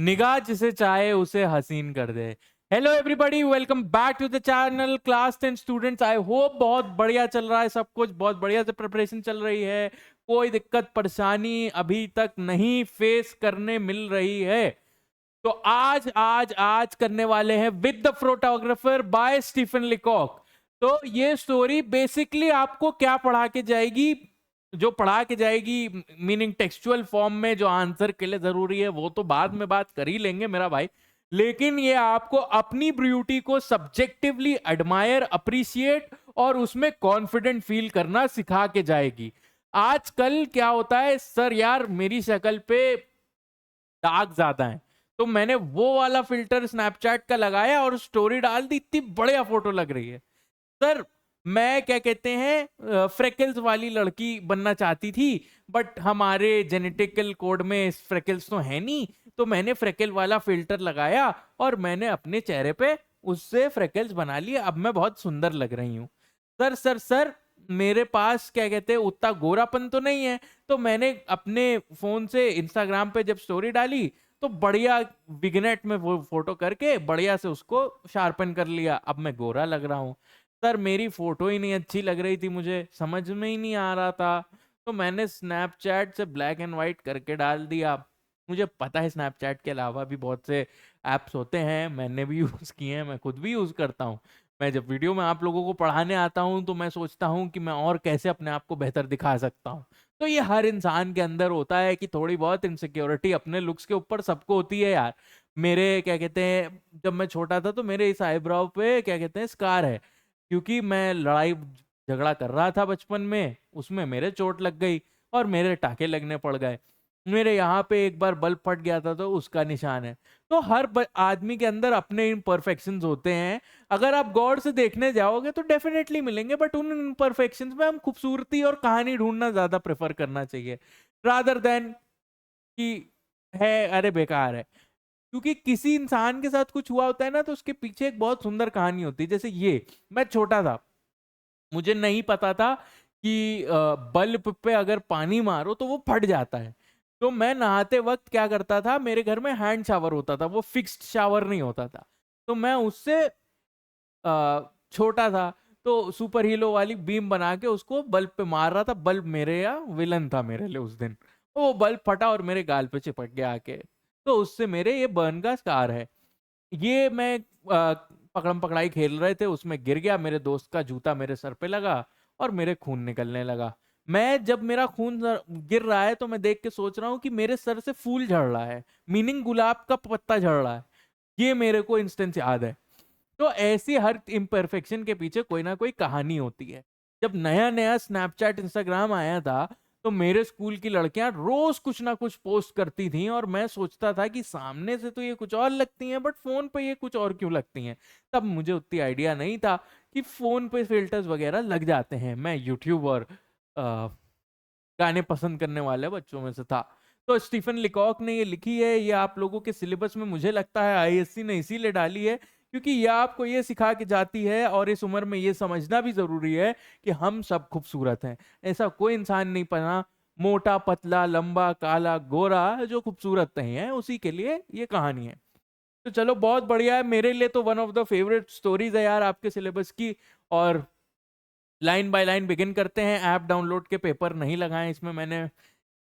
निगाह जिसे चाहे उसे हसीन कर दे। Hello everybody, welcome back to the channel class 10 students. I hope बहुत बढ़िया चल रहा है, सब कुछ बहुत बढ़िया से प्रिपरेशन चल रही है, कोई दिक्कत परेशानी अभी तक नहीं फेस करने मिल रही है। तो आज आज आज करने वाले हैं with the photographer by Stephen Leacock. तो ये स्टोरी बेसिकली आपको क्या पढ़ा के जाएगी, जो पढ़ा के जाएगी मीनिंग टेक्सचुअल फॉर्म में, जो आंसर के लिए जरूरी है वो तो बाद में बात कर ही लेंगे मेरा भाई, लेकिन ये आपको अपनी ब्यूटी को सब्जेक्टिवली एडमायर, अप्रिशिएट और उसमें कॉन्फिडेंट फील करना सिखा के जाएगी। आजकल क्या होता है सर, यार मेरी शक्ल पे दाग ज्यादा है, तो मैंने वो वाला फिल्टर स्नैपचैट का लगाया और स्टोरी डाल दी, इतनी बढ़िया फोटो लग रही है। सर मैं क्या कहते हैं फ्रेकल्स वाली लड़की बनना चाहती थी, बट हमारे जेनेटिकल कोड में फ्रेकल्स तो है नहीं, तो मैंने फ्रेकल वाला फिल्टर लगाया और मैंने अपने चेहरे पे उससे फ्रेकल्स बना लिए, अब मैं बहुत सुंदर लग रही हूँ। सर सर सर मेरे पास क्या कहते हैं उतना गोरापन तो नहीं है, तो मैंने अपने फोन से इंस्टाग्राम पे जब स्टोरी डाली तो बढ़िया विग्नेट में वो फोटो करके बढ़िया से उसको शार्पन कर लिया, अब मैं गोरा लग रहा हूँ। सर मेरी फोटो ही नहीं अच्छी लग रही थी, मुझे समझ में ही नहीं आ रहा था, तो मैंने स्नैपचैट से ब्लैक एंड वाइट करके डाल दिया। मुझे पता है स्नैपचैट के अलावा भी बहुत से ऐप्स होते हैं, मैंने भी यूज़ किए हैं, मैं खुद भी यूज़ करता हूँ। मैं जब वीडियो में आप लोगों को पढ़ाने आता हूँ तो मैं सोचता हूँ कि मैं और कैसे अपने आप को बेहतर दिखा सकता हूँ। तो ये हर इंसान के अंदर होता है कि थोड़ी बहुत इनसिक्योरिटी अपने लुक्स के ऊपर सबको होती है यार। मेरे क्या कहते हैं जब मैं छोटा था तो मेरे इस आईब्राव पे क्या कहते हैं स्कार है, क्योंकि मैं लड़ाई झगड़ा कर रहा था बचपन में, उसमें मेरे चोट लग गई और मेरे टाके लगने पड़ गए। मेरे यहाँ पे एक बार बल्ब फट गया था तो उसका निशान है। तो हर आदमी के अंदर अपने इम्परफेक्शंस होते हैं, अगर आप गौर से देखने जाओगे तो डेफिनेटली मिलेंगे, बट उन इम्परफेक्शंस में हम खूबसूरती और कहानी ढूंढना ज्यादा प्रेफर करना चाहिए रादर देन कि है अरे बेकार है। क्योंकि किसी इंसान के साथ कुछ हुआ होता है ना तो उसके पीछे एक बहुत सुंदर कहानी होती है। जैसे ये, मैं छोटा था, मुझे नहीं पता था कि बल्ब पे अगर पानी मारो तो वो फट जाता है। तो मैं नहाते वक्त क्या करता था, मेरे घर में हैंड शावर होता था, वो फिक्स्ड शावर नहीं होता था, तो मैं उससे छोटा था तो सुपर हीरो वाली बीम बना के उसको बल्ब पे मार रहा था। बल्ब मेरे या विलन था मेरे लिए उस दिन, वो बल्ब फटा और मेरे गाल पे चिपक गया आके, तो उससे मेरे ये बर्न का स्कार है। ये मैं पकड़म पकड़ाई खेल रहे थे, उसमें गिर गया, मेरे दोस्त का जूता मेरे सर पे लगा और मेरे खून निकलने लगा। मैं जब मेरा खून गिर रहा है तो मैं देख के सोच रहा हूँ कि मेरे सर से फूल झड़ रहा है, मीनिंग गुलाब का पत्ता झड़ रहा है। ये मेरे को इंस्टेंस याद है। तो ऐसी हर इम्परफेक्शन के पीछे कोई ना कोई कहानी होती है। जब नया नया स्नैपचैट इंस्टाग्राम आया था तो मेरे स्कूल की लड़कियां रोज कुछ ना कुछ पोस्ट करती थी और मैं सोचता था कि सामने से तो ये कुछ और लगती हैं बट फोन पे ये कुछ और क्यों लगती हैं। तब मुझे उतनी आइडिया नहीं था कि फोन पे फिल्टर्स वगैरह लग जाते हैं। मैं यूट्यूब और गाने पसंद करने वाले बच्चों में से था। तो स्टीफन लिकॉक ने ये लिखी है, ये आप लोगों के सिलेबस में मुझे लगता है आईएससी ने इसीलिए डाली है क्योंकि ये आपको ये सिखा के जाती है और इस उम्र में ये समझना भी जरूरी है कि हम सब खूबसूरत हैं। ऐसा कोई इंसान नहीं बना मोटा पतला लंबा काला गोरा जो खूबसूरत नहीं है, उसी के लिए ये कहानी है। तो चलो बहुत बढ़िया है, मेरे लिए तो one of the favourite stories है यार आपके सिलेबस की। और लाइन बाय लाइन बिगिन करते हैं। ऐप डाउनलोड के पेपर नहीं लगाए इसमें, मैंने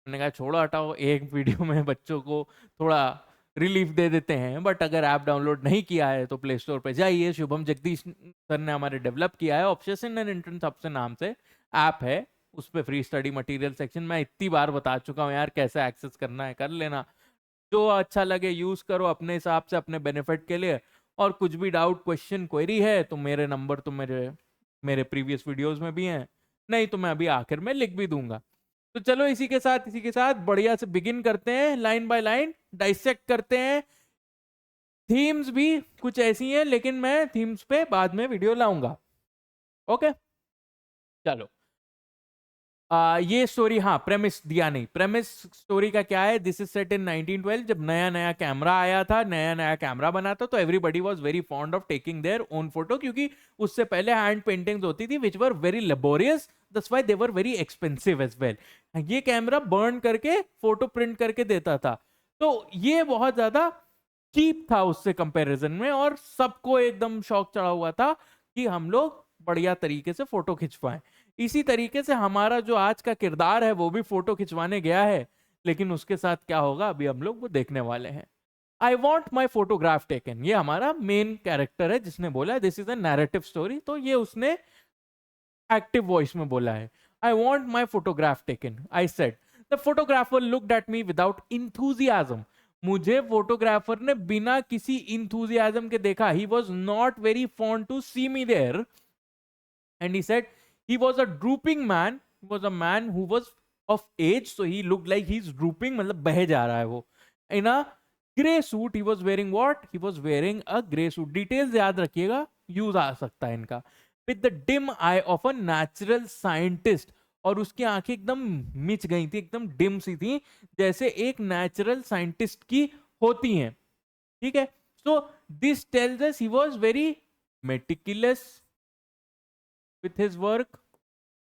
कहा छोड़ो हटाओ, एक वीडियो में बच्चों को थोड़ा रिलीफ दे देते हैं। बट अगर ऐप डाउनलोड नहीं किया है तो प्ले स्टोर पे जाइए, शुभम जगदीश सर ने हमारे डेवलप किया है, ऑब्सेशन एंड इंटरेस्ट सबसे नाम से ऐप है, उस पर फ्री स्टडी मटेरियल सेक्शन मैं इतनी बार बता चुका हूँ यार कैसे एक्सेस करना है, कर लेना, जो अच्छा लगे यूज करो अपने हिसाब से अपने बेनिफिट के लिए। और कुछ भी डाउट क्वेश्चन क्वेरी है तो मेरे नंबर तो मेरे मेरे प्रीवियस वीडियोस में भी हैं, नहीं तो मैं अभी आखिर में लिख भी दूंगा। तो चलो इसी के साथ बढ़िया से बिगिन करते हैं, लाइन बाय लाइन डाइसेक्ट करते हैं। थीम्स भी कुछ ऐसी हैं लेकिन मैं थीम्स पे बाद में वीडियो लाऊंगा। ओके चलो। ये स्टोरी, हाँ प्रेमिस दिया नहीं, प्रेमिस स्टोरी का क्या है, दिस इज सेट इन 1912। जब नया नया कैमरा आया था, नया नया कैमरा बना था, तो everybody was very fond of taking their own photo, क्योंकि उससे पहले हैंड पेंटिंग्स होती थी which were very laborious, that's why they were very expensive as well. ये कैमरा बर्न करके फोटो प्रिंट करके देता था, तो ये बहुत ज्यादा चीप था उससे कंपैरिजन में, और सबको एकदम शौक चढ़ा हुआ था कि हम लोग बढ़िया तरीके से फोटो खिंचवाएं। इसी तरीके से हमारा जो आज का किरदार है वो भी फोटो खिंचवाने गया है, लेकिन उसके साथ क्या होगा अभी हम लोग वो देखने वाले हैं। I want my photograph taken, ये हमारा मेन कैरेक्टर है जिसने बोला this is a narrative story, तो ये उसने एक्टिव वॉइस में बोला है। I want my photograph taken, I said. The photographer looked at me without enthusiasm, मुझे फोटोग्राफर ने बिना किसी इंथुजियाज्म के देखा। He was not very fond to see me there, and he said he was a drooping man, he was a man who was of age, so he looked like he's drooping, मतलब बह जा रहा है वो। in a grey suit, he was wearing what, he was wearing a grey suit, details याद रखिएगा, use आ सकता है इनका। with the dim eye of a natural scientist, और उसकी आंखें एकदम मिच गई थी, एकदम डिम सी थी, जैसे एक नेचुरल साइंटिस्ट की होती हैं, ठीक है। So this tells us he was very meticulous with his work,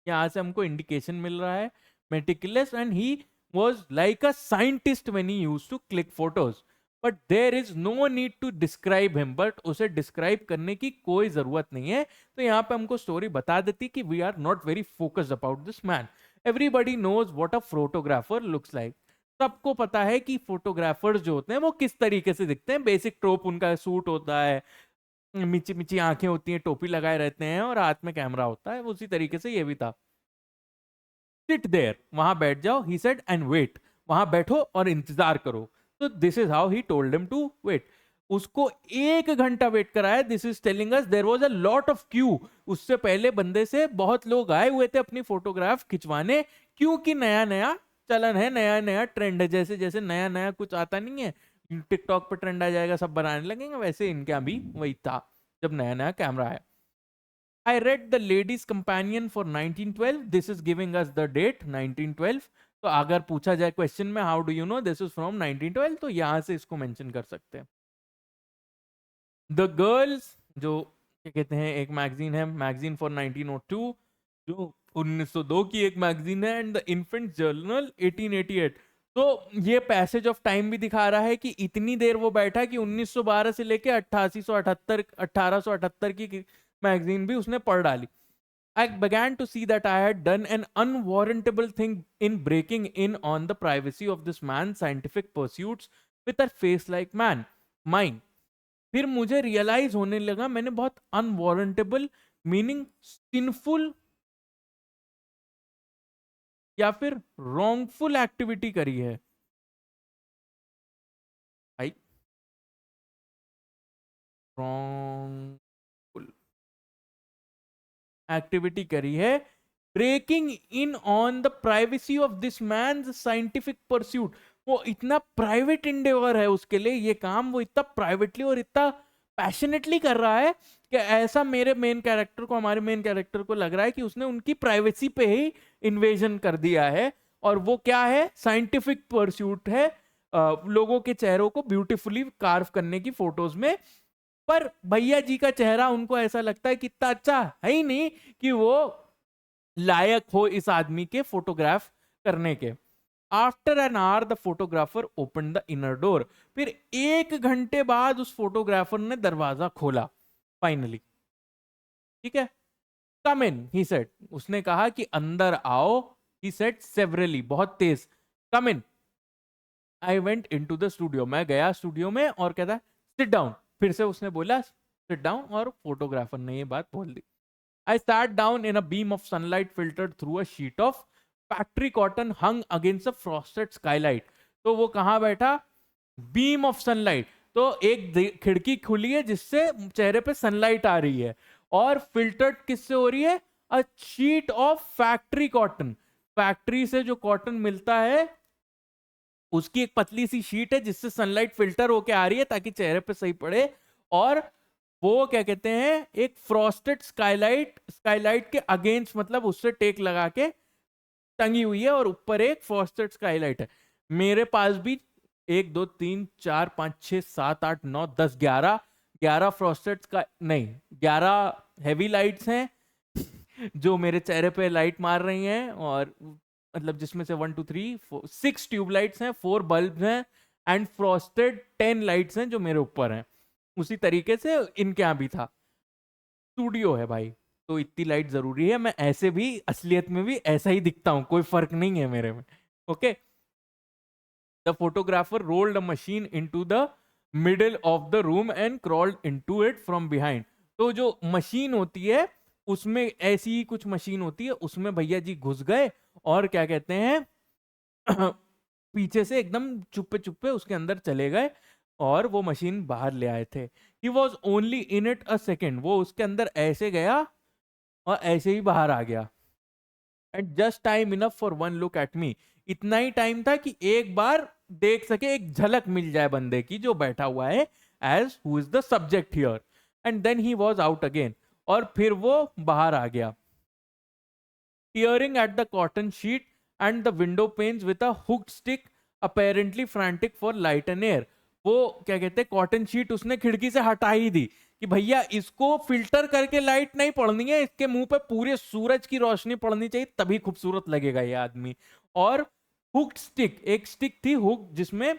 यहाँ से हमको इंडिकेशन मिल रहा है meticulous, and he was like a scientist when he used to click photos, but there is no need to describe him, but उसे describe करने की कोई जरूरत नहीं है। तो यहाँ पे हमको स्टोरी बता देती कि we are not very focused about this man, everybody knows what a photographer looks like, सबको पता है कि फोटोग्राफर्स जो होते हैं वो किस तरीके से दिखते हैं, बेसिक ट्रोप उनका सूट होता है, मिची मिची आंखें होती हैं, टोपी लगाए रहते हैं और हाथ में कैमरा होता है, उसी तरीके से ये भी था। सिट देयर, वहां बैठ जाओ, ही सेड, एंड वेट, वहां बैठो और इंतजार करो। तो this is how he told him to wait, उसको 1 घंटा वेट कराया। This is telling us there was a lot of queue, उससे पहले बंदे से बहुत लोग आए हुए थे अपनी फोटोग्राफ खिंचवाने, क्योंकि नया नया चलन है, नया नया ट्रेंड है, जैसे जैसे नया नया कुछ आता नहीं है, टिकटॉक पे ट्रेंड आ जाएगा सब बनाने लगेंगे, वैसे इनके यहाँ भी वही था जब नया नया कैमरा आया। I read the Ladies Companion for 1912. This is giving us the date 1912. तो अगर पूछा जाए क्वेश्चन में how do you know this is from 1912, तो यहां से इसको मेंशन कर सकते हैं। द गर्ल्स, जो क्या कहते हैं, एक मैगजीन है, मैगजीन फॉर 1902, जो 1902 की एक मैगजीन है, एंड द इन्फेंट जर्नल 1888। तो ये पैसेज ऑफ टाइम भी दिखा रहा है कि इतनी देर वो बैठा कि 1912 से लेके 1878 की मैगजीन भी उसने पढ़ डाली। I began to see that I had done an unwarrantable thing in breaking in on the privacy of this man's scientific pursuits with a face like mine. फिर मुझे रियलाइज होने लगा मैंने बहुत अनवारंटेबल मीनिंग सिंफुल या फिर रॉन्गफुल एक्टिविटी करी है। भाई रॉन्गफुल एक्टिविटी करी है, breaking in on the privacy of this man's scientific pursuit. वो इतना प्राइवेट इंडेवर है उसके लिए ये काम, वो इतना प्राइवेटली और इतना पैशनेटली कर रहा है कि ऐसा मेरे मेन कैरेक्टर को, हमारे मेन कैरेक्टर को लग रहा है कि उसने उनकी प्राइवेसी पे ही इन्वेजन कर दिया है। और वो क्या है, साइंटिफिक परस्यूट है, लोगों के चेहरों को ब्यूटीफुली कार्व करने की फोटोज में। पर भैया जी का चेहरा उनको ऐसा लगता है कि इतना अच्छा है ही नहीं कि वो लायक हो इस आदमी के फोटोग्राफ करने के। After an hour the photographer open the inner door, फिर 1 घंटे बाद उस फोटोग्राफर ने दरवाजा खोला फाइनली, ठीक है। कम इन, ही सेड, उसने कहा कि अंदर आओ। ही सेड सेवरली, बहुत तेज, come in. I went into the studio, मैं गया स्टूडियो में, और कहता सिट डाउन, फिर से उसने बोला सिट डाउन, और फोटोग्राफर ने ये बात बोल दी। I sat down in a beam of sunlight filtered through a sheet of factory cotton hung against a frosted skylight. तो वो कहाँ बैठा, बीम ऑफ सनलाइट, तो एक खिड़की खुली है जिससे चेहरे पे सनलाइट आ रही है, और फिल्टर्ड किससे हो रही है, a sheet of factory cotton, factory से जो कॉटन मिलता है उसकी एक पतली सी शीट है जिससे सनलाइट फिल्टर होके आ रही है ताकि चेहरे पे सही पड़े। और वो क्या कहते हैं, एक फ्रॉस्टेड स्काईलाइट, स्काईलाइट के अगेंस्ट, मतलब उससे टेक लगा के टंगी हुई है, और ऊपर एक फ्रॉस्टेड स्काईलाइट है। मेरे पास भी 1 2 3 4 5 6 7 8 9 10 11 फ्रॉस्टेड का नहीं 11 हैवी लाइट्स हैं जो मेरे चेहरे पे लाइट मार रही हैं, और मतलब जिसमें से 1 2 3 4 6 ट्यूबलाइट्स हैं, 4 बल्ब हैं, एंड फ्रॉस्टेड 10 लाइट्स हैं जो मेरे ऊपर हैं। उसी तरीके से इनके यहाँ भी था। स्टूडियो है भाई, तो इतनी लाइट जरूरी है। मैं ऐसे भी असलियत में भी ऐसा ही दिखता हूँ, कोई फर्क नहीं है मेरे में। Okay, the photographer rolled a machine into the middle of the room and crawled into it from behind. तो जो मशीन होती है उसमें, ऐसी ही कुछ मशीन होती है, उसमें भैया जी घुस गए और क्या कहते हैं पीछे से एकदम चुप्पे चुप्पे उसके अंदर चले गए और वो मशीन बाहर ले आए थे। He was only in it a second, वो उसके अंदर ऐसे गया और ऐसे ही बाहर आ गया। And just time enough for one look at me, इतना ही टाइम था कि एक बार देख सके, एक झलक मिल जाए बंदे की जो बैठा हुआ है, as who is the subject here. And then he was out again, और फिर वो बाहर आ गया। Peering at the cotton sheet and the window panes with a hooked stick, apparently frantic for light and air. वो क्या कहते हैं, cotton sheet उसने खिड़की से हटा ही दी कि भैया इसको फिल्टर करके लाइट नहीं पड़नी है, इसके मुंह पे पूरे सूरज की रोशनी पड़नी चाहिए, तभी खूबसूरत लगेगा ये आदमी। और हुक्ड स्टिक, एक स्टिक थी हुक जिसमें,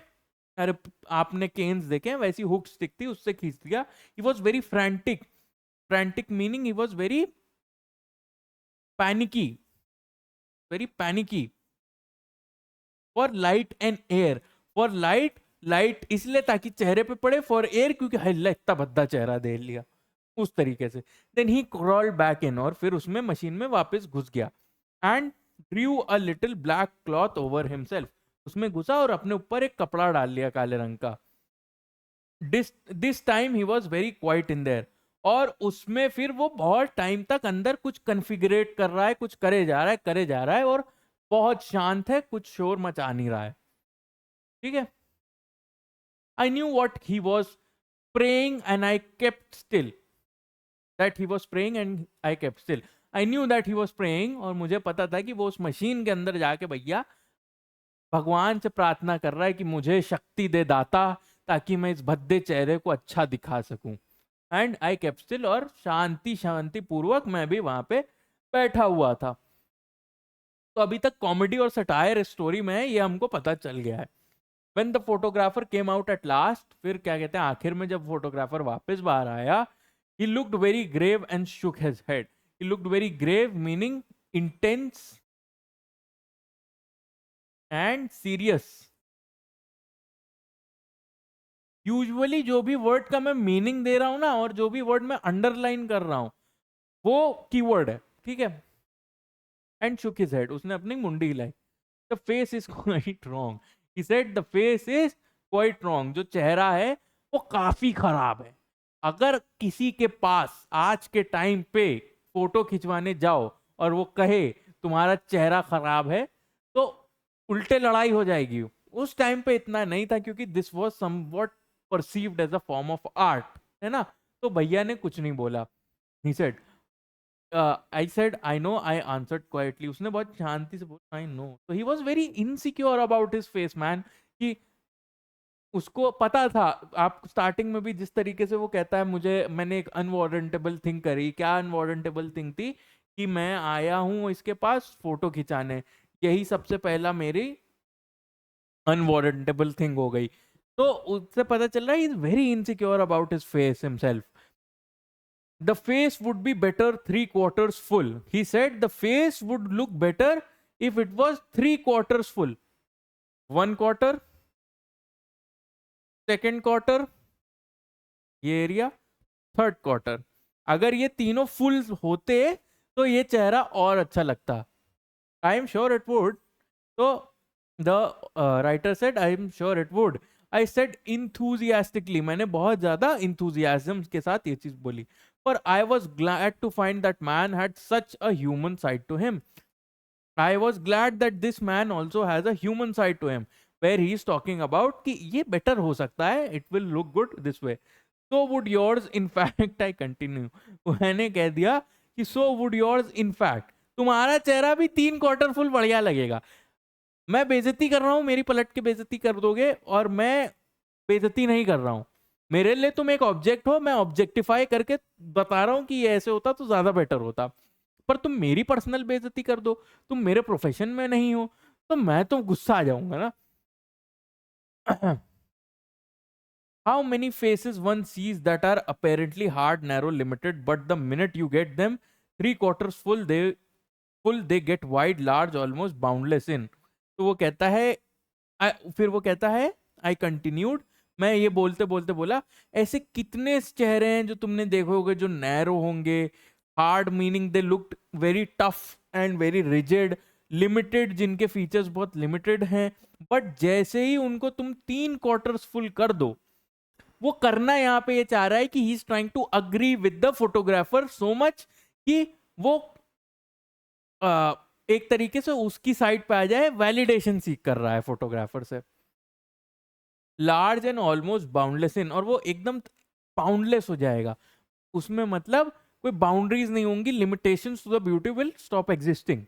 अरे आपने केन्स देखे हैं, वैसी हुक स्टिक थी, उससे खींच दिया। ही was very frantic, frantic meaning he was very panicky, very panicky. For light and air, for light, light इसलिए ताकि चेहरे पे पड़े, फॉर एयर क्योंकि हल्ला इतना भद्दा चेहरा दे लिया उस तरीके से। Then he crawled back in, और फिर उसमें मशीन में वापस घुस गया। And drew a little black cloth over himself, उसमें घुसा और अपने ऊपर एक कपड़ा डाल लिया काले रंग का। This time he was very quite in their, और उसमें फिर वो बहुत टाइम तक अंदर कुछ कन्फिगरेट कर रहा है, कुछ करे जा रहा है, करे जा रहा है, और बहुत शांत है, कुछ शोर मचा नहीं रहा है। ठीक है, I knew what he was praying and I kept still, that he was praying and I kept still. I knew that he was praying, और मुझे पता था कि वो उस मशीन के अंदर जाके भैया भगवान से प्रार्थना कर रहा है कि मुझे शक्ति दे दाता, ताकि मैं इस भद्दे चेहरे को अच्छा दिखा सकूं। एंड आई केप्ट स्टिल, और शांति शांति पूर्वक मैं भी वहां पे बैठा हुआ था। तो अभी तक कॉमेडी और सटायर स्टोरी में है, ये हमको पता चल गया है। When the photographer came out at last, फिर क्या कहते हैं, आखिर में जब फोटोग्राफर वापस बाहर आया, he looked very grave and shook his head. He looked very grave meaning intense and serious. Usually जो भी वर्ड का मैं मीनिंग दे रहा हूं ना, और जो भी वर्ड मैं अंडरलाइन कर रहा हूं, वो कीवर्ड है, ठीक है। एंड शुक हिज हेड, उसने अपनी मुंडी हिलाई। The face is quite wrong, he said the face is quite wrong, जो चेहरा है वो काफी खराब है। अगर किसी के पास आज के टाइम पे फोटो खिंचवाने जाओ और वो कहे तुम्हारा चेहरा खराब है, तो उल्टे लड़ाई हो जाएगी। उस टाइम पे इतना नहीं था, क्योंकि this was somewhat perceived as a form of art, है ना। तो भैया ने कुछ नहीं बोला। He said, I said I know, I answered quietly, उसने बहुत शांति से बोला आई नो। तो he was very insecure about his face man, कि उसको पता था। आप स्टार्टिंग में भी जिस तरीके से वो कहता है, मुझे, मैंने एक अनवारंटेबल थिंग करी, क्या अनवारंटेबल थिंग थी, कि मैं आया हूं इसके पास फोटो खिंचाने, यही सबसे पहला मेरी अनवारंटेबल थिंग हो गई। तो उससे पता चल रहा है, is very insecure about his face himself. The face would be better 3/4 full. He said the face would look better if it was 3/4 full. 1/4, second quarter, ये एरिया, थर्ड क्वार्टर। अगर ये तीनों फुल होते तो ये चेहरा और अच्छा लगता। I am sure it would. तो the writer said I am sure it would. I said enthusiastically, मैंने बहुत ज्यादा इंथुजियाज्म के साथ ये चीज बोली। पर I was glad to find that man had such a human side to him. I was glad that this man also has a human side to him, where he is talking about कि ये better हो सकता है, it will look good this way. So would yours in fact, I continue, मैंने कह दिया कि so would yours in fact, तुम्हारा चेहरा भी 3/4 फुल बढ़िया लगेगा। मैं बेइज्जती कर रहा हूं, मेरी पलट के बेइज्जती कर दोगे, और मैं बेइज्जती नहीं कर रहा हूं। मेरे लिए तुम एक ऑब्जेक्ट हो, मैं ऑब्जेक्टिफाई करके बता रहा हूं कि ये ऐसे होता तो ज्यादा बेटर होता। पर तुम मेरी पर्सनल बेइज्जती कर दो, तुम मेरे प्रोफेशन में नहीं हो, तो मैं तो गुस्सा आ जाऊंगा ना। How many faces one sees that are apparently hard, narrow, limited, but the minute you get them 3/4 full, they get wide, large, almost boundless in. तो वो कहता है फिर वो कहता है आई कंटिन्यूड, मैं ये बोलते बोलते बोला, ऐसे कितने चेहरे हैं जो तुमने देखे होंगे जो नैरो होंगे, hard meaning they looked very tough and very rigid, limited जिनके फीचर्स बहुत लिमिटेड हैं, बट जैसे ही उनको तुम 3/4 फुल कर दो, वो करना यहाँ पे ये चाह रहा है कि he is trying to agree with the photographer so much कि वो एक तरीके से उसकी साइड पे आ जाए, वैलिडेशन सीख कर रहा है फोटोग्राफर से। लार्ज एंड ऑलमोस्ट बाउंडलेस इन, और वो एकदम बाउंडलेस हो जाएगा, उसमें मतलब कोई बाउंड्रीज नहीं होंगी, limitations to the beauty will stop existing.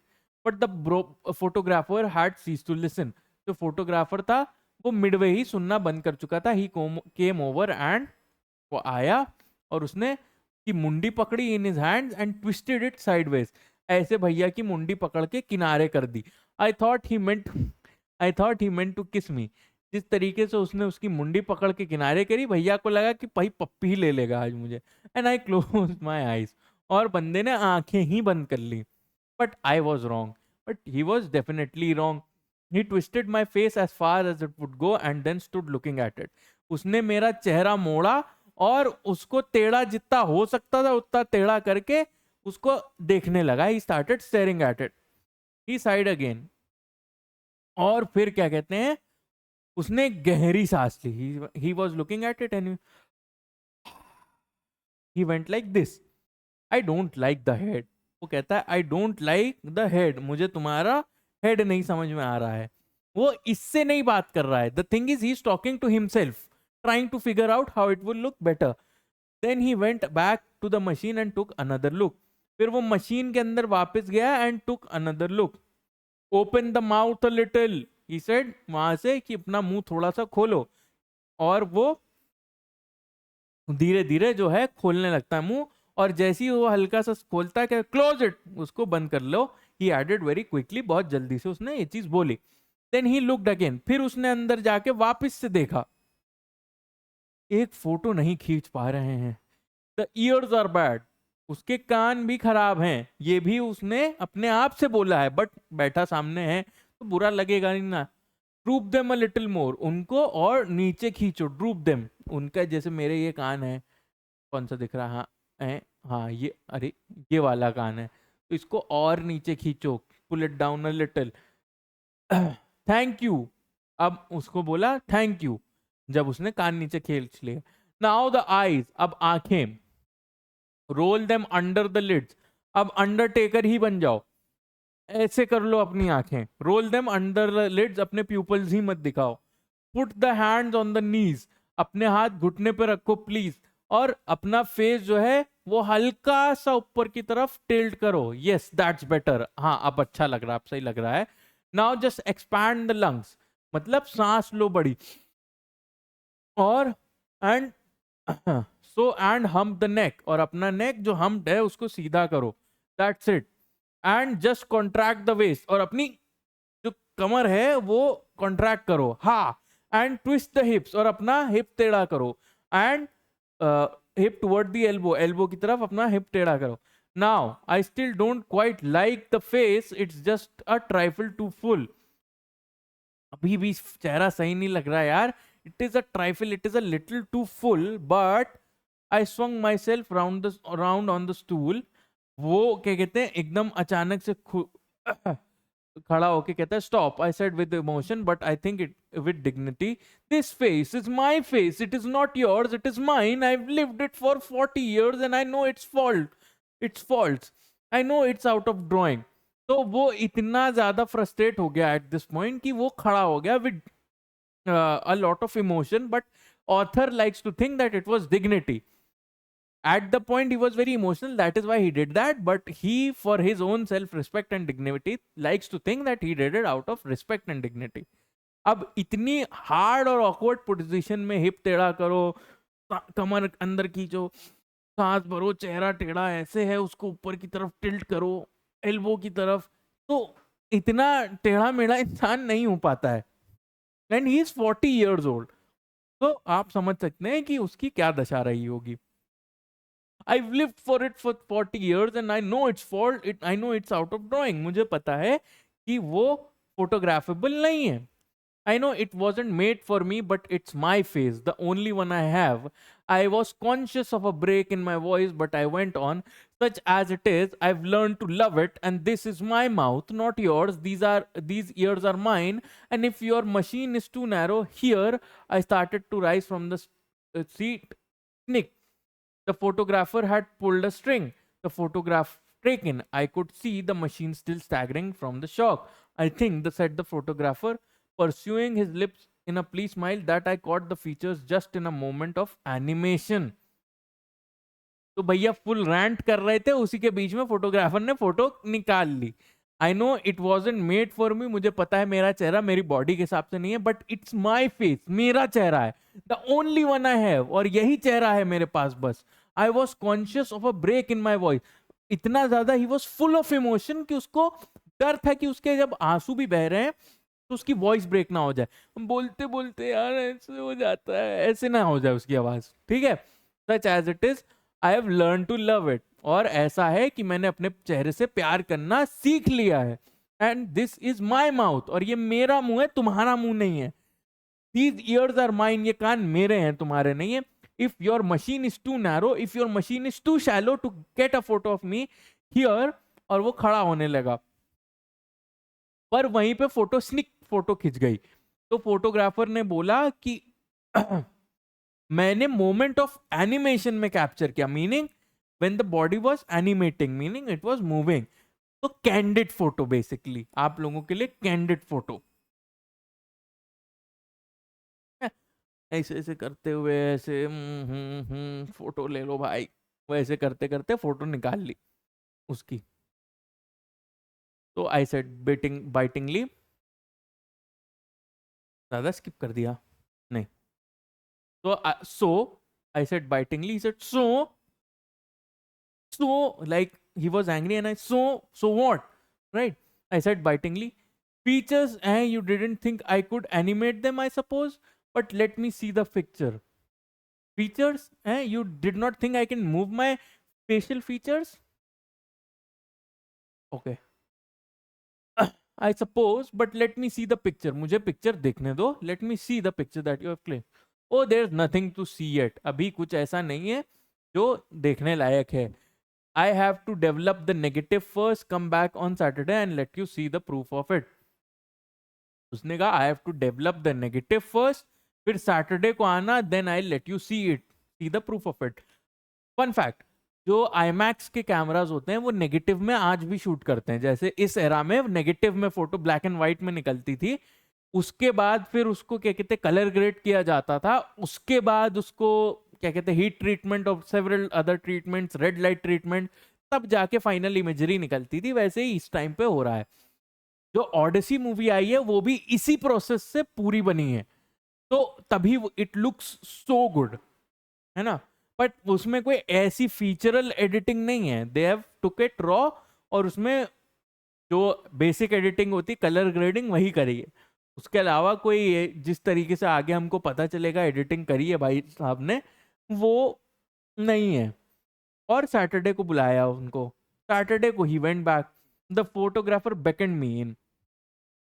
But the photographer had ceased to listen, जो फोटोग्राफर था वो मिडवे ही सुनना बंद कर चुका था। ही केम ओवर एंड, वो आया और उसने की मुंडी पकड़ी in his hands and twisted it sideways, ऐसे भैया की मुंडी पकड़ के किनारे कर दी। आई थॉट ही मेंट टू किस मी, जिस तरीके से उसने उसकी मुंडी पकड़ के किनारे करी, भैया को लगा कि भाई पप्पी ही ले लेगा आज मुझे। And I close my eyes, और बंदे ने आंखें ही बंद कर ली। But I was wrong, but he was definitely wrong. He twisted my face as far as it would go and then stood looking at it. उसने मेरा चेहरा मोड़ा और उसको टेढ़ा जितना हो सकता था उतना टेढ़ा करके उसको देखने लगा। He started staring at it. He sighed again, और फिर क्या कहते हैं, उसने गहरी सांस ली। He was looking at it and he went like this, I don't like the head. वो कहता है I don't like the head, मुझे तुम्हारा हेड नहीं समझ में आ रहा है। वो इससे नहीं बात कर रहा है। The thing is he is talking to himself, trying to figure out how it will look better. Then he went back to the machine and took another look. फिर वो मशीन के अंदर वापस गया and took another look. Open the mouth a little, he said, वहां से कि अपना मुंह थोड़ा सा खोलो, और वो धीरे धीरे जो है खोलने लगता है मुंह, और जैसे ही वो हल्का सा खोलता है, क्लोज इट, उसको बंद कर लो। ही एडेड वेरी क्विकली, बहुत जल्दी से उसने ये चीज बोली। देन ही लुक्ड अगेन, फिर उसने अंदर जाके वापस से देखा, एक फोटो नहीं खींच पा रहे हैं। द ईयर्स आर बैड, उसके कान भी खराब हैं, ये भी उसने अपने आप से बोला है, बट बैठा सामने है तो बुरा लगेगा नहीं ना। Drupe them a little more, उनको और नीचे खींचो, ड्रूप देम, उनका जैसे मेरे ये कान है, कौन सा दिख रहा है, हाँ ये, अरे ये वाला कान है, तो इसको और नीचे खींचो, pull it down a little. Thank you, अब उसको बोला थैंक यू, जब उसने कान नीचे खींच लिया। नाउ द आईज, अब आंखें, roll them under the lids, अब अंडरटेकर ही बन जाओ, ऐसे कर लो अपनी आंखें, roll them under the lids, अपने प्यूपल्स ही मत दिखाओ। Put the hands on the knees, अपने हाथ घुटने पे रखो प्लीज, और अपना फेस जो है वो हल्का सा ऊपर की तरफ टिल्ट करो। यस दैट्स बेटर, हाँ अब अच्छा लग रहा है, अब सही लग रहा है। Now just expand the lungs, मतलब सांस लो बड़ी, और and so and hump the neck, और अपना नेक जो हम्प्ड है उसको सीधा करो, that's it. And just contract the waist, और अपनी जो कमर है वो कॉन्ट्रैक्ट करो, हा। एंड ट्विस्ट द हिप्स, और अपना हिप टेढ़ा करो, and hip toward the elbow, elbow की तरफ अपना हिप टेढ़ा करो। Now I still don't quite like the face, it's just a trifle too full. अभी भी चेहरा सही नहीं लग रहा यार, it is a trifle, it is a little too full, but I swung myself round on the stool. वो क्या कहते हैं, एकदम अचानक से खड़ा होके कहता है, stop, I said with emotion but I think it with dignity, this face is my face, it is not yours, it is mine, I have lived it for 40 years and I know it's fault, I know it's out of drawing. तो वो इतना ज्यादा frustrate हो गया at this point कि वो खड़ा हो गया with a lot of emotion, but author likes to think that it was dignity. At the point he was very emotional, that is why he did that, but he, for his own self respect and dignity, likes to think that he did it out of respect and dignity. अब इतनी hard और awkward position में hip टेढ़ा करो, कमर अंदर खींचो, सांस भरो, चेहरा टेढ़ा ऐसे है, उसको ऊपर की तरफ टिल्ट करो, एल्बो की तरफ, तो इतना टेढ़ा मेढ़ा इंसान नहीं हो पाता है। And he is 40 years old, तो आप समझ सकते हैं कि उसकी क्या दशा रही होगी। I've lived for it for 40 years and I know it's fault, I know it's out of drawing. मुझे पता है कि वो फोटोग्राफेबल नहीं है। I know it wasn't made for me, but it's my face, the only one I have. I was conscious of a break in my voice, but I went on. Such as it is, I've learned to love it, and this is my mouth, not yours. These ears are mine. And if your machine is too narrow, here I started to rise from the seat. Nick, the photographer had pulled a string. The photograph taken. I could see the machine still staggering from the shock. I think, said the photographer, pursuing his lips in a pleased smile, that I caught the features just in a moment of animation. तो भैया full rant कर रहे थे, उसी के बीच में photographer ने photo निकाल ली। I know it wasn't made for me, मुझे पता है मेरा चेहरा मेरी बॉडी के हिसाब से नहीं है, बट इट्स माई फेस, मेरा चेहरा है, the only one I have, और यही चेहरा है मेरे पास बस। I was conscious of a break in my voice. इतना ज्यादा he was full of emotion कि उसको डर था कि उसके जब आंसू भी बह रहे हैं तो उसकी वॉइस ब्रेक ना हो जाए, बोलते बोलते यार ऐसे हो जाता है, ऐसे ना हो जाए उसकी आवाज, ठीक है। Such as it is, I have learn to love it, और ऐसा है कि मैंने अपने चेहरे से प्यार करना सीख लिया है। And this is my mouth, और ये मेरा मुंह है, तुम्हारा मुंह नहीं है। दीज ईयर्स आर माइन, ये कान मेरे हैं, तुम्हारे नहीं है। If your machine is too narrow, if your machine is too shallow to get a photo of me here, और वो खड़ा होने लगा, पर वहीं पे फोटो स्निक फोटो खिंच गई। तो फोटोग्राफर ने बोला कि मैंने मोमेंट ऑफ एनिमेशन में कैप्चर किया, meaning when the body was animating, meaning it was moving. तो कैंडिड फोटो, बेसिकली आप लोगों के लिए कैंडिड फोटो, ऐसे ऐसे करते हुए ऐसे फोटो ले लो भाई, वो ऐसे करते करते फोटो निकाल ली उसकी। तो आई सेड बेटिंग बाइटिंगली, ज्यादा स्किप कर दिया नहीं, so I said bitingly, he said so like he was angry, and I so what, right? I said bitingly, features, you didn't think I could animate them, I suppose, but let me see the picture. Features, you did not think I can move my facial features? Okay. I suppose, but let me see the picture. मुझे picture देखने दो. Let me see the picture that you have claimed. Oh, there's nothing to see yet. अभी कुछ ऐसा नहीं है जो देखने लायक है. I have to develop the negative first, come back on Saturday and let you see the proof of it. उसने कहा I have to develop the negative first, फिर Saturday को आना, then I'll let you see it, see the proof of it. Fun fact, जो IMAX के cameras होते हैं वो नेगेटिव में आज भी शूट करते हैं। जैसे इस एरा में नेगेटिव में फोटो ब्लैक एंड व्हाइट में निकलती थी, उसके बाद फिर उसको क्या कहते हैं कलर ग्रेड किया जाता था, उसके बाद उसको क्या कहते हैं हीट ट्रीटमेंट और several other treatments, red light treatment, तब जाके फाइनल इमेजरी निकलती थी। वैसे ही इस टाइम पे हो रहा है। जो ऑडिसी मूवी आई है वो भी इसी प्रोसेस से पूरी बनी है, तो तभी इट लुक्स सो गुड, है ना। बट उसमें कोई ऐसी फीचरल एडिटिंग नहीं है, they have took it raw, और उसमें जो बेसिक एडिटिंग होती है कलर ग्रेडिंग वही करी है। उसके अलावा कोई जिस तरीके से आगे हमको पता चलेगा एडिटिंग करी है भाई साहब ने, वो नहीं है। और सैटरडे को बुलाया उनको, सैटरडे को he went back, the photographer beckoned me in,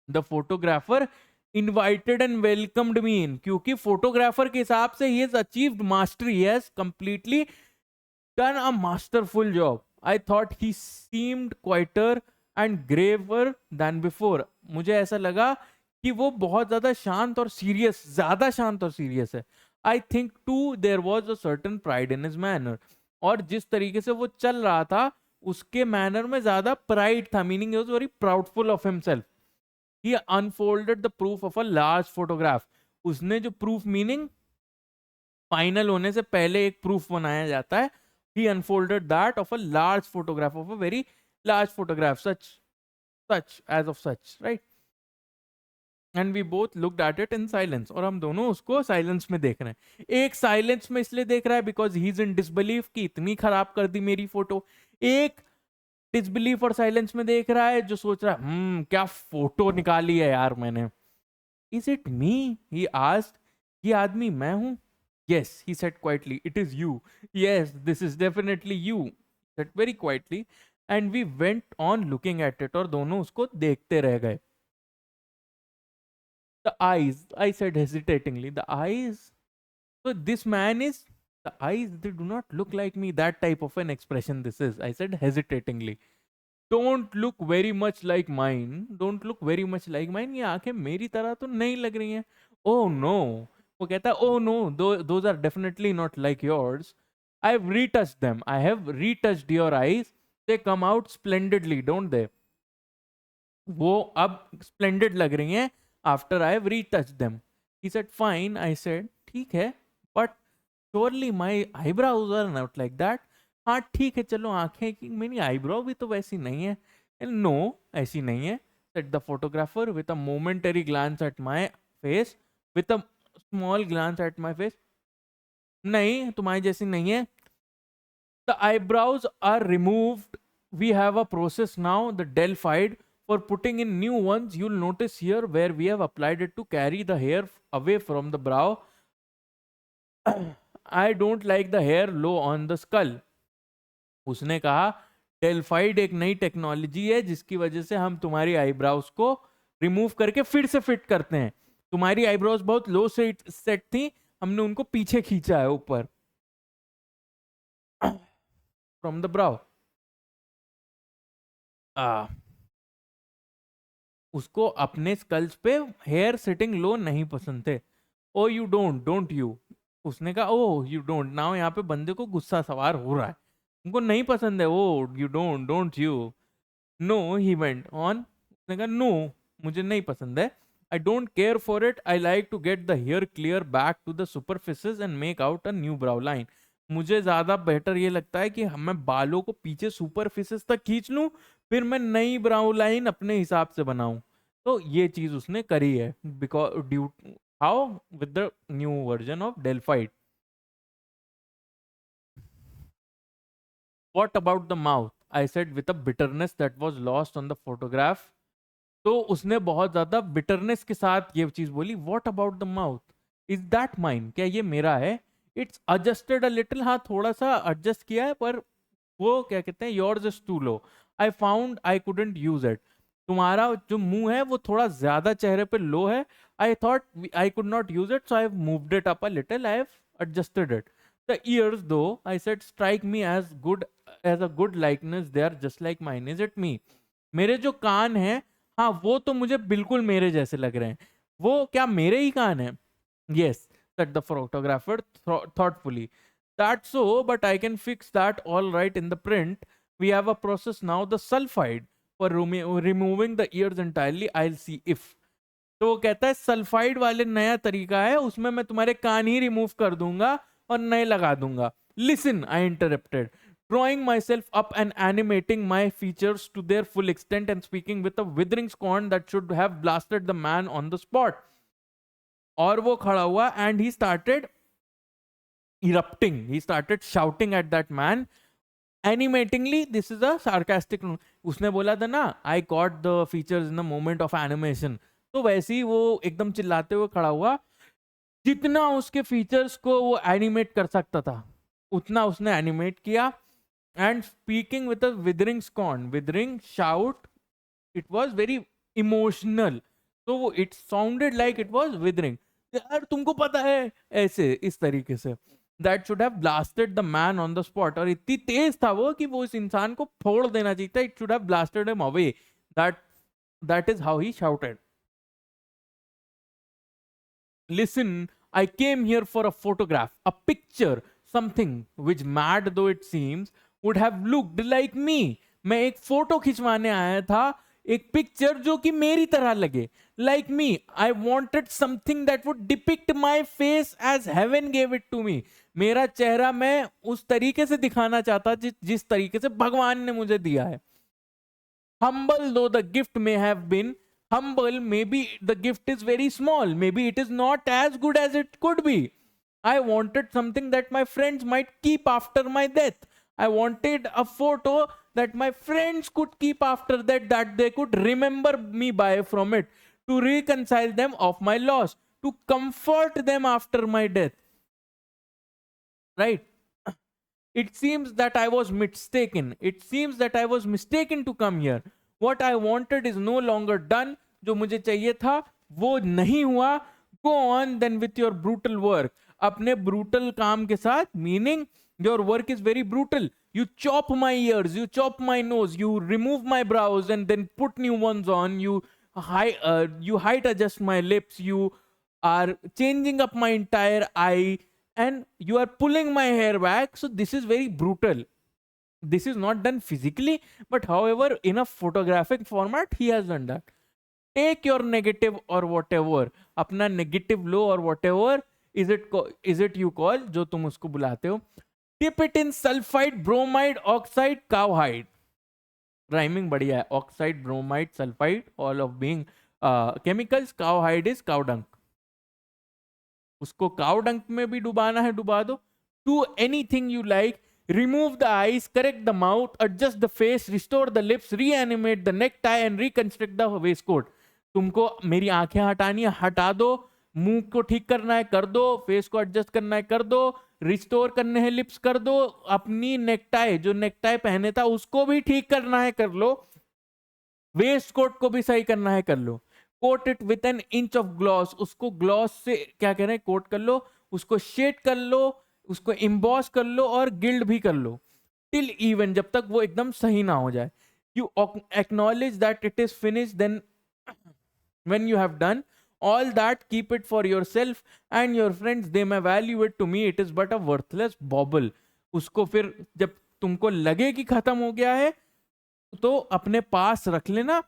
the photographer invited and welcomed me in, क्योंकि फोटोग्राफर के हिसाब से he has achieved mastery, he has completely done a masterful job. I thought he seemed quieter and graver than before, मुझे ऐसा लगा कि वो बहुत ज्यादा शांत और सीरियस, ज्यादा शांत और सीरियस है। I think too there was a certain pride in his manner, और जिस तरीके से वो चल रहा था उसके मैनर में ज्यादा प्राइड था, meaning he was very proudful of himself. He unfolded the proof of a large photograph. उसने जो proof meaning फाइनल होने से पहले एक प्रूफ बनाया जाता है, he unfolded that of a large photograph, of a very large photograph, such as of such, right? And we both looked at it in silence, और हम दोनों उसको साइलेंस में देख रहे हैं। एक साइलेंस में इसलिए देख रहा है because he is in disbelief कि इतनी खराब कर दी मेरी फोटो, एक डिसबिलीफ और साइलेंस में देख रहा है जो सोच रहा है क्या फोटो निकाली है यार मैंने। Is it me, he asked, ये आदमी मैं हूं? Yes, he said quietly, it is you. Yes, this is definitely you, said very quietly. And we went on looking at it, और दोनों उसको देखते रह गए. The eyes, I said hesitatingly, the eyes. So this man is, the eyes, they do not look like me. That type of an expression this is. I said hesitatingly. Don't look very much like mine. Don't look very much like mine. ये आंखें मेरी तरह तो नहीं लग रही हैं. Oh no. वो कहता है, oh no, those are definitely not like yours. I've retouched them. I have retouched your eyes. They come out splendidly, don't they? वो अब splendid लग रही हैं after I have retouched them. He said, fine. I said, ठीक है, but surely my eyebrows are not like that. हाँ ठीक है, चलो आंखें की मेरी आईब्रो भी तो वैसी नहीं है. नो, ऐसी नहीं है, said the photographer with a momentary glance at my face. With a small glance at my face. नहीं, तुम्हारी जैसी नहीं है. The eyebrows are removed. We have a process now, the Delphi, for putting in new ones. You'll notice here where we have applied it to carry the hair away from the brow. I don't like the hair low on the skull. उसने कहा, डेल्फाइड एक नई technology है जिसकी वजह से हम तुम्हारी आईब्राउज को रिमूव करके फिर से फिट करते हैं. तुम्हारी आईब्राउज बहुत लो सेट थी, हमने उनको पीछे खींचा है ऊपर फ्रॉम द ब्राउ. उसको अपने स्कल्स पे हेयर सिटिंग लो नहीं पसंद थे. ओ यू डोंट यू. उसने कहा, ओ यू डोंट. नाउ यहाँ पे बंदे को गुस्सा सवार हो रहा है, उनको नहीं पसंद है. Oh you don't you. No, he went on. उसने कहा, नो, मुझे नहीं पसंद है. I don't care for it. I like to get the hair clear back to the superficies and make out a new brow line. मुझे ज्यादा better ये लगता है कि मैं बालों को पीछे सुपरफिसेस तक खींच लूं, फिर मैं नई ब्राउ लाइन अपने हिसाब से बनाऊं. तो ये चीज उसने करी है, because due how with the new version of डेल्फाइड. What about the mouth? I said with a bitterness that was lost on the photograph. तो उसने बहुत ज्यादा बिटरनेस के साथ ये चीज बोली. What about the mouth? Is that mine? क्या ये मेरा है? It's adjusted a little. हाँ, थोड़ा सा adjust किया है, पर वो क्या कहते हैं, yours is too low. I found I couldn't use it. तुम्हारा जो मुंह है वो थोड़ा ज्यादा चेहरे पे लो है. I thought I could not use it, so I've moved it up a little. I've adjusted it. The ears, though, I said, strike me as good as a good likeness. They are just like mine. Is it me? मेरे जो कान हैं, हाँ वो तो मुझे बिल्कुल मेरे जैसे लग रहे हैं. वो क्या मेरे ही कान हैं? Yes, said the photographer thoughtfully. That's so, but I can fix that all right in the print. We have a process now, the sulfide, for removing the ears entirely. I'll see if. तो वो कहता है sulphide वाले नया तरीका है, उसमें मैं तुम्हारे कान ही रिमूव कर दूंगा और नए लगा दूंगा. Listen, I interrupted, drawing myself up and animating my features to their full extent and speaking with a withering scorn that should have blasted the man on the spot. और वो खड़ा हुआ and he started erupting. He started shouting at that man animatingly. This is a sarcastic. उसने बोला था ना, I caught the features in the moment of animation. तो वैसे ही वो एकदम चिल्लाते हुए खड़ा हुआ. जितना उसके फीचर्स को वो एनिमेट कर सकता था उतना उसने एनिमेट किया. And speaking with a withering scorn, withering shout, it was very emotional. तो वो it sounded like it was withering. यार तुमको पता है, ऐसे इस तरीके से. That should have blasted the man on the spot. और इतनी तेज था वो कि वो इस इंसान को फोड़ देना चाहिए था. It should have blasted him away. That is how he shouted. Listen, I came here for a photograph, a picture, something which, mad though it seems, would have looked like me. मैं एक photo खिंचवाने आया था, एक picture जो कि मेरी तरह लगे, like me. I wanted something that would depict my face as heaven gave it to me. मेरा चेहरा मैं उस तरीके से दिखाना चाहता जिस तरीके से भगवान ने मुझे दिया है. Humble though the gift may have been, humble, maybe the gift is very small, maybe it is not as good as it could be. I wanted something that my friends might keep after my death. I wanted a photo that my friends could keep after that they could remember me by from it, to reconcile them of my loss. to comfort them after my death. Right? It seems that I was mistaken. It seems that I was mistaken to come here. What I wanted is no longer done. जो मुझे चाहिए था वो नहीं हुआ. Go on then with your brutal work. अपने brutal काम के साथ, meaning your work is very brutal. You chop my ears, you chop my nose, you remove my brows and then put new ones on. You height adjust my lips. You are changing up my entire eye and you are pulling my hair back. So this is very brutal. This is not done physically, but however, in a photographic format, he has done that. Take your negative or whatever, अपना negative low or whatever is it you call, जो तुम उसको बुलाते हो. Dip it in sulfide, bromide, oxide, cowhide. Rhyming बढ़िया है. Oxide, bromide, sulfide, all of being chemicals. Cowhide is cow dung. उसको cow डंक में भी डुबाना है डुबा दो. Do anything you like. Remove the eyes, correct the mouth, adjust the face, restore the lips, reanimate the necktie and reconstruct the waistcoat. तुमको मेरी आंखें हटानी है, हटा दो. मुंह को ठीक करना है, कर दो. फेस को एडजस्ट करना है, कर दो. रिस्टोर करने हैं लिप्स, कर दो. अपनी नेकटाई, जो नेकटाई पहने था उसको भी ठीक करना है, कर लो. वेस्ट कोट को भी सही करना है, कर लो. Coat it with an inch of gloss. उसको ग्लॉस से क्या कह रहे हैं, कोट कर लो. उसको शेड कर लो, उसको इम्बॉस कर लो और गिल्ड भी कर लो. टिल इवन, जब तक वो एकदम सही ना हो जाए. You acknowledge that it is finish. Then when you have done all that, keep it for yourself and your friends. They may value it. To me it is but a worthless bauble. उसको फिर जब तुमको लगे कि खत्म हो गया है तो अपने पास रख लेना,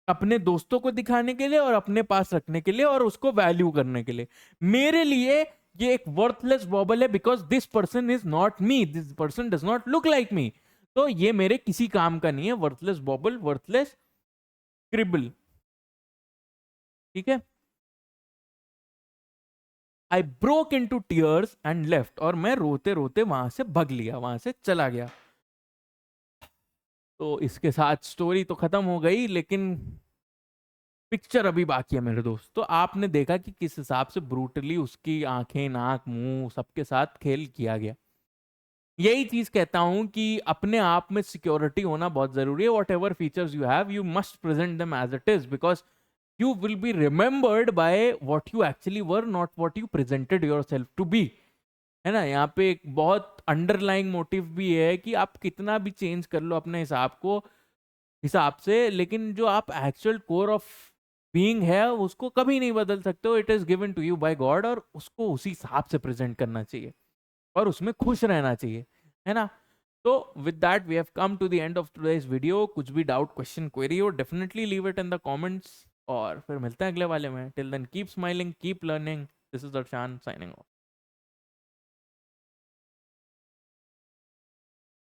अपने दोस्तों को दिखाने के लिए और अपने पास रखने के लिए और उसको वैल्यू करने के लिए. मेरे लिए ये एक वर्थलेस बॉबल है because this person is not me, this person does not look like me. तो ये मेरे किसी काम का नहीं है. Worthless bauble, worthless scribble. ठीक है. I broke into tears and left. और मैं रोते रोते वहां से भग लिया, वहां से चला गया. तो इसके साथ स्टोरी तो खत्म हो गई, लेकिन पिक्चर अभी बाकी है मेरे दोस्त. तो आपने देखा कि किस हिसाब से ब्रूटली उसकी आंखें, नाक, मुंह सबके साथ खेल किया गया. यही चीज कहता हूं कि अपने आप में सिक्योरिटी होना बहुत जरूरी है. Whatever features you have, you must present them as it is, because you will be remembered by what you actually were, not what you presented yourself to be. है ना. यहाँ पे एक बहुत अंडरलाइंग मोटिव भी है कि आप कितना भी चेंज कर लो अपने हिसाब से, लेकिन जो आप एक्चुअल कोर ऑफ बीइंग है उसको कभी नहीं बदल सकते हो. It is given to you by God और उसको उसी हिसाब से प्रेजेंट करना चाहिए और उसमें खुश रहना चाहिए, है ना. तो with that we have come to the end of today's video. कुछ भी डाउट, क्वेश्चन, क्वेरी हो, definitely leave it in the comments और फिर मिलते हैं अगले वाले में. Till then keep smiling, keep learning. This is Darshan signing of.